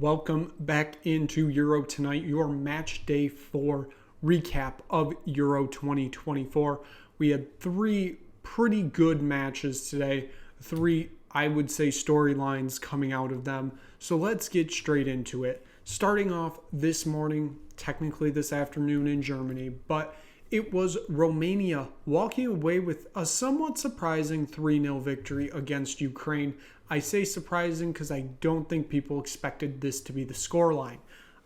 Welcome back into Euro Tonight, your match day 4 recap of Euro 2024. We had 3 pretty good matches today, 3, I would say, storylines coming out of them. So let's get straight into it. Starting off this morning, technically this afternoon in Germany, but it was Romania walking away with a somewhat surprising 3-0 victory against Ukraine. I say surprising because I don't think people expected this to be the scoreline.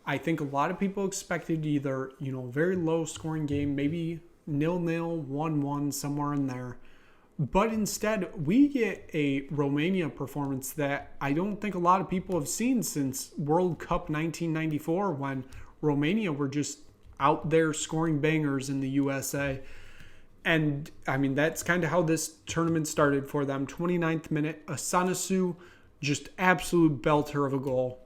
I think a lot of people expected either, a very low scoring game, maybe 0-0, 1-1, somewhere in there. But instead, we get a Romania performance that I don't think a lot of people have seen since World Cup 1994, when Romania were just out there scoring bangers in the USA. And, that's kind of how this tournament started for them. 29th minute, Asanasu, just absolute belter of a goal,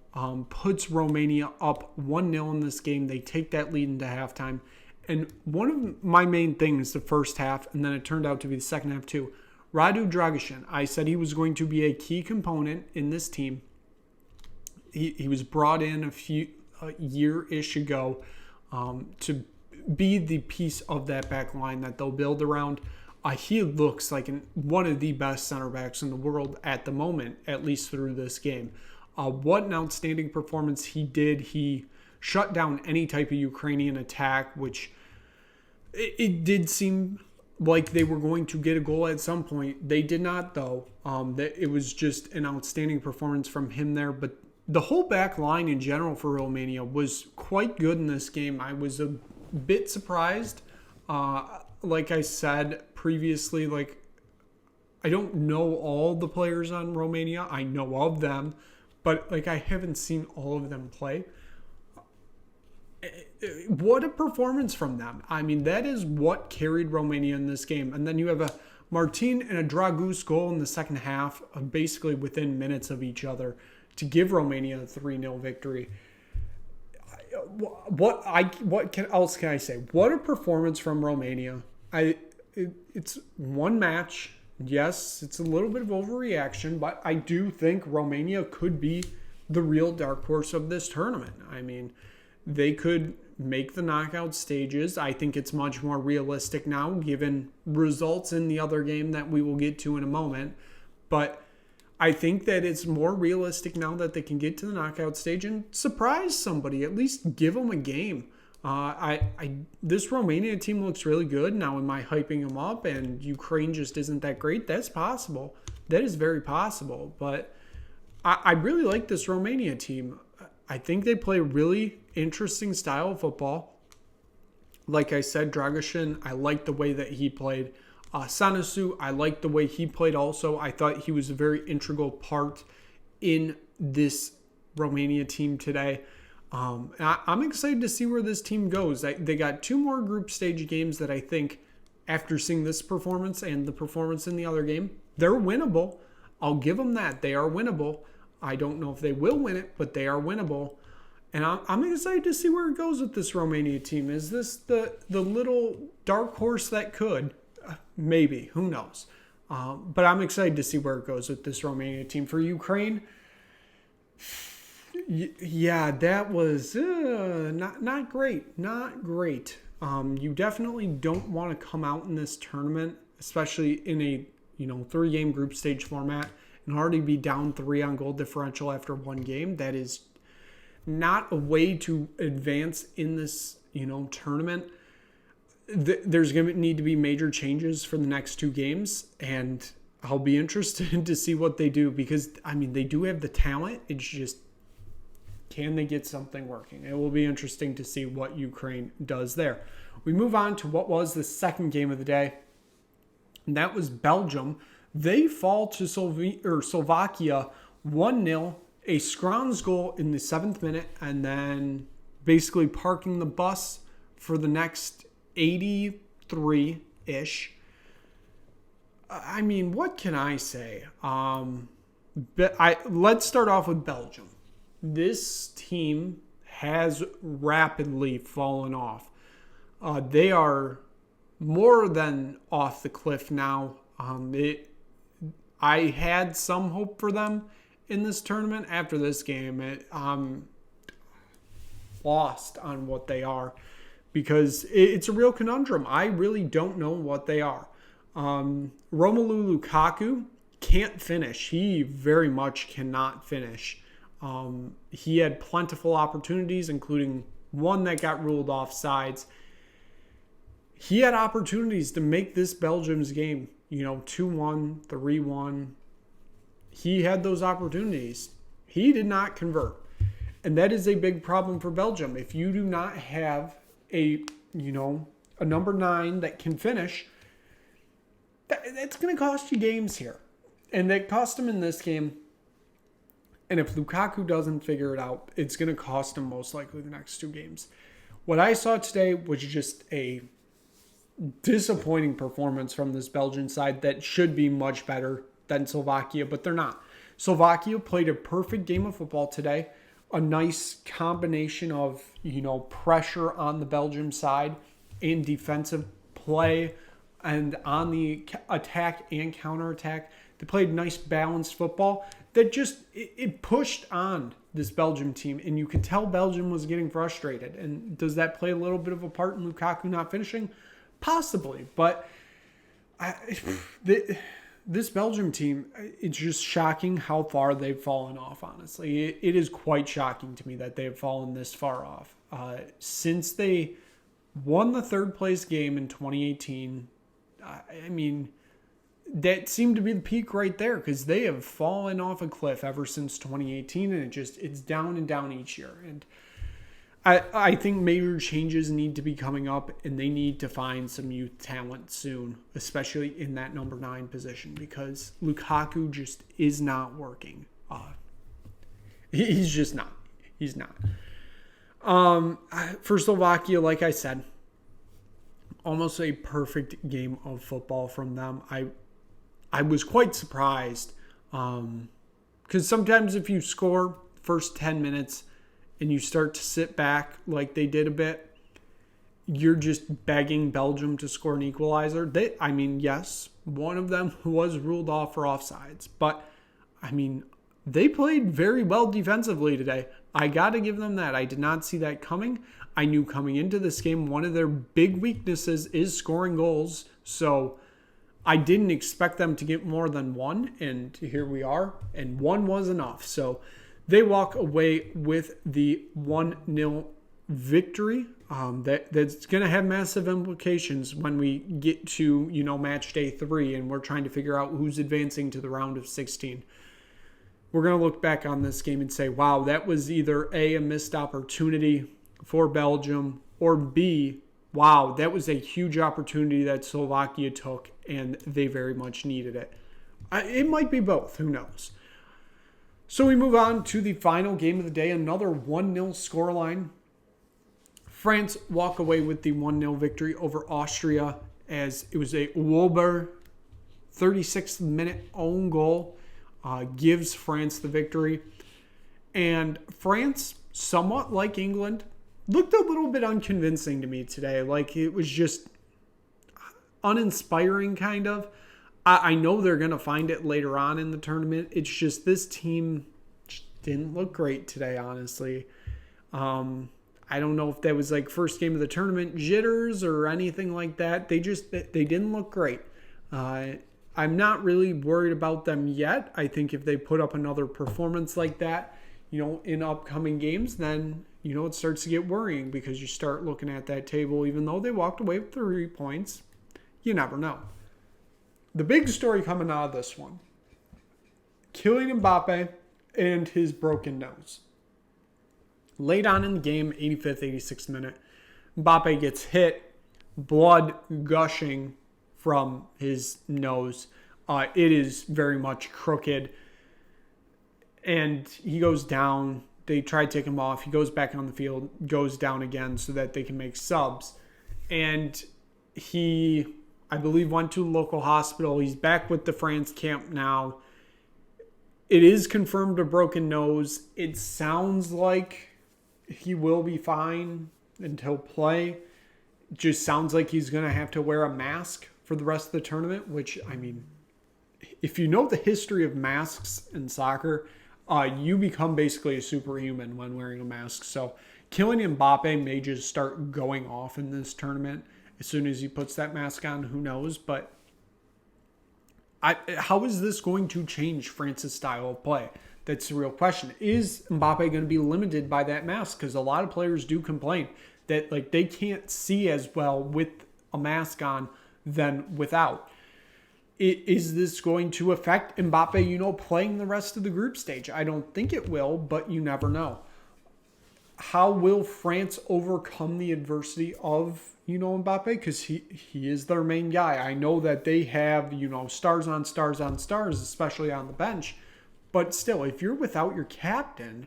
puts Romania up 1-0 in this game. They take that lead into halftime. And one of my main things the first half, and then it turned out to be the second half too, Radu Dragusin, I said he was going to be a key component in this team. He was brought in a year-ish ago to be the piece of that back line that they'll build around. He looks like one of the best center backs in the world at the moment, at least through this game. What an outstanding performance he did. He shut down any type of Ukrainian attack, which it did seem like they were going to get a goal at some point. They did not, though. It was just an outstanding performance from him there. But the whole back line in general for Romania was quite good in this game. I was a bit surprised. Like I said previously, I don't know all the players on Romania. I know of them, but I haven't seen all of them play. What a performance from them. That is what carried Romania in this game. And then you have a Martin and a Dragus goal in the second half, basically within minutes of each other, to give Romania a 3-0 victory. What else can I say? What a performance from Romania. It's one match. Yes, it's a little bit of overreaction, but I do think Romania could be the real dark horse of this tournament. They could make the knockout stages. I think it's much more realistic now, given results in the other game that we will get to in a moment. But I think that it's more realistic now that they can get to the knockout stage and surprise somebody, at least give them a game. This Romania team looks really good. Now, am I hyping them up and Ukraine just isn't that great? That's possible. That is very possible. But I really like this Romania team. I think they play a really interesting style of football. Like I said, Dragusin, I like the way that he played. Sanasu, I liked the way he played also. I thought he was a very integral part in this Romania team today. I'm excited to see where this team goes. They got 2 more group stage games that I think, after seeing this performance and the performance in the other game, they're winnable. I'll give them that. They are winnable. I don't know if they will win it, but they are winnable. And I'm excited to see where it goes with this Romania team. Is this the little dark horse that could? Maybe. Who knows? But I'm excited to see where it goes with this Romania team. For Ukraine, yeah, that was not great. Not great. You definitely don't want to come out in this tournament, especially in a 3-game group stage format, and already be down 3 on goal differential after 1 game. That is not a way to advance in this tournament. There's going to need to be major changes for the next 2 games, and I'll be interested to see what they do, because they do have the talent. It's just, can they get something working? It will be interesting to see what Ukraine does there. We move on to what was the second game of the day, and that was Belgium. They fall to Slovakia 1-0, a Scrons goal in the 7th minute, and then basically parking the bus for the next 83-ish. What can I say? Let's start off with Belgium. This team has rapidly fallen off. They are more than off the cliff now. I had some hope for them, in this tournament. After this game, I'm lost on what they are because it's a real conundrum. I really don't know what they are. Romelu Lukaku can't finish. He very much cannot finish. He had plentiful opportunities, including one that got ruled offsides. He had opportunities to make this Belgium's game, 2-1, 3-1. He had those opportunities. He did not convert. And that is a big problem for Belgium. If you do not have a number 9 that can finish, that's going to cost you games here. And that cost him in this game. And if Lukaku doesn't figure it out, it's going to cost him most likely the next 2 games. What I saw today was just a disappointing performance from this Belgian side that should be much better than Slovakia, but they're not. Slovakia played a perfect game of football today. A nice combination of, pressure on the Belgium side and defensive play, and on the attack and counterattack. They played nice balanced football that just it pushed on this Belgium team, and you could tell Belgium was getting frustrated. And does that play a little bit of a part in Lukaku not finishing? Possibly, but this Belgium team, it's just shocking how far they've fallen off, honestly. It is quite shocking to me that they have fallen this far off. Since they won the third place game in 2018, that seemed to be the peak right there, because they have fallen off a cliff ever since 2018, and it's down and down each year. And I think major changes need to be coming up, and they need to find some youth talent soon, especially in that number 9 position, because Lukaku just is not working. He's just not. He's not. For Slovakia, like I said, almost a perfect game of football from them. I was quite surprised, because sometimes if you score first 10 minutes and you start to sit back like they did a bit, you're just begging Belgium to score an equalizer. Yes, one of them was ruled off for offsides, but they played very well defensively today. I got to give them that. I did not see that coming. I knew coming into this game, one of their big weaknesses is scoring goals. So I didn't expect them to get more than one, and here we are, and one was enough. So they walk away with the 1-0 victory. That's going to have massive implications when we get to, match day 3, and we're trying to figure out who's advancing to the round of 16. We're going to look back on this game and say, wow, that was either A, a missed opportunity for Belgium, or B, wow, that was a huge opportunity that Slovakia took, and they very much needed it. It might be both. Who knows? So we move on to the final game of the day, another 1-0 scoreline. France walk away with the 1-0 victory over Austria, as it was a Wöber 36th minute own goal gives France the victory. And France, somewhat like England, looked a little bit unconvincing to me today. Like, it was just uninspiring, kind of. I know they're going to find it later on in the tournament. It's just this team just didn't look great today, honestly. I don't know if that was like first game of the tournament jitters or anything like that. They didn't look great. I'm not really worried about them yet. I think if they put up another performance like that, in upcoming games, then, it starts to get worrying, because you start looking at that table. Even though they walked away with 3 points, you never know. The big story coming out of this one, Kylian Mbappe and his broken nose. Late on in the game, 85th, 86th minute, Mbappe gets hit, blood gushing from his nose. It is very much crooked, and he goes down. They try to take him off. He goes back on the field, goes down again so that they can make subs. And he, I believe, went to a local hospital. He's back with the France camp now. It is confirmed a broken nose. It sounds like he will be fine until play. It just sounds like he's going to have to wear a mask for the rest of the tournament, which, if you know the history of masks in soccer, you become basically a superhuman when wearing a mask. So Kylian Mbappe may just start going off in this tournament as soon as he puts that mask on. Who knows? But how is this going to change France's style of play? That's the real question. Is Mbappe going to be limited by that mask? Because a lot of players do complain that like they can't see as well with a mask on than without. Is this going to affect Mbappe, playing the rest of the group stage? I don't think it will, but you never know. How will France overcome the adversity of, Mbappe? Because he is their main guy. I know that they have, stars on stars on stars, especially on the bench. But still, if you're without your captain,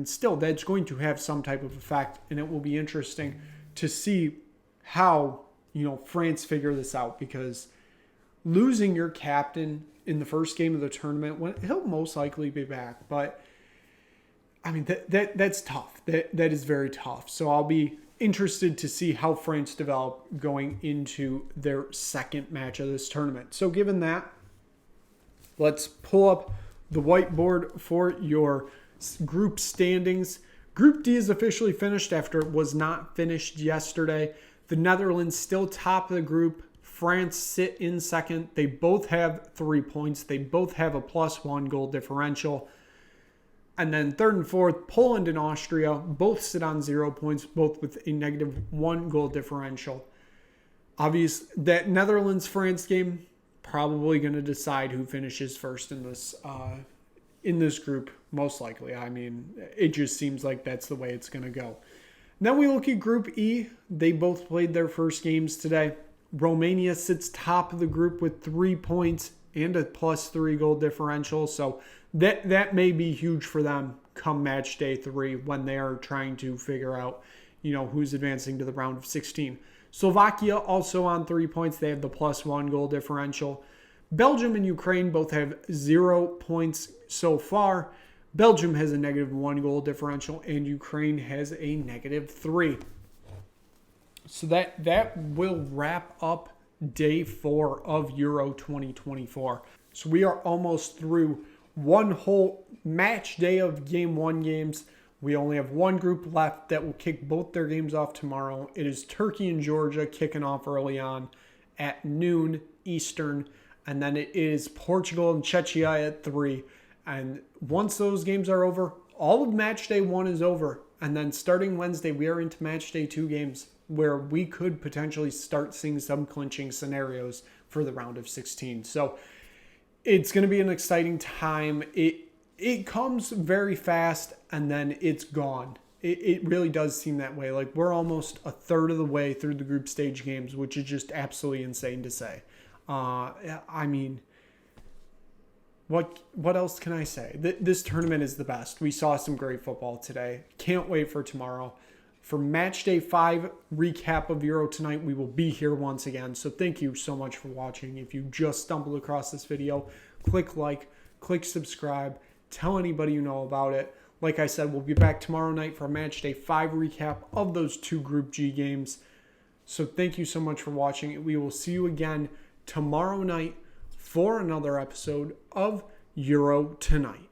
still, that's going to have some type of effect. And it will be interesting to see how, France figure this out. Because losing your captain in the first game of the tournament, when he'll most likely be back. But, that's tough. That is very tough. So I'll be interested to see how France develop going into their second match of this tournament. So given that, let's pull up the whiteboard for your group standings. Group D is officially finished after it was not finished yesterday. The Netherlands still top of the group. France sit in second. They both have 3 points. They both have a +1 goal differential. And then third and fourth, Poland and Austria both sit on 0 points, both with a -1 goal differential. Obviously, that Netherlands-France game probably going to decide who finishes first in this group, most likely. It just seems like that's the way it's going to go. Then we look at Group E. They both played their first games today. Romania sits top of the group with 3 points and a +3 goal differential. So that may be huge for them come match day 3 when they are trying to figure out, who's advancing to the round of 16. Slovakia also on 3 points. They have the +1 goal differential. Belgium and Ukraine both have 0 points so far. Belgium has a -1 goal differential and Ukraine has a -3. So that will wrap up day 4 of Euro 2024. So we are almost through one whole match day of Game 1 games. We only have one group left that will kick both their games off tomorrow. It is Turkey and Georgia kicking off early on at noon Eastern. And then it is Portugal and Czechia at 3. And once those games are over, all of match day 1 is over. And then starting Wednesday, we are into match day 2 games where we could potentially start seeing some clinching scenarios for the round of 16. So it's going to be an exciting time. It comes very fast and then it's gone. It really does seem that way. Like we're almost a third of the way through the group stage games, which is just absolutely insane to say. What else can I say? This tournament is the best. We saw some great football today. Can't wait for tomorrow. For match day 5 recap of Euro tonight, we will be here once again. So thank you so much for watching. If you just stumbled across this video, click like, click subscribe, tell anybody you know about it. Like I said, we'll be back tomorrow night for a match day 5 recap of those 2 Group G games. So thank you so much for watching. We will see you again tomorrow night for another episode of Euro Tonight.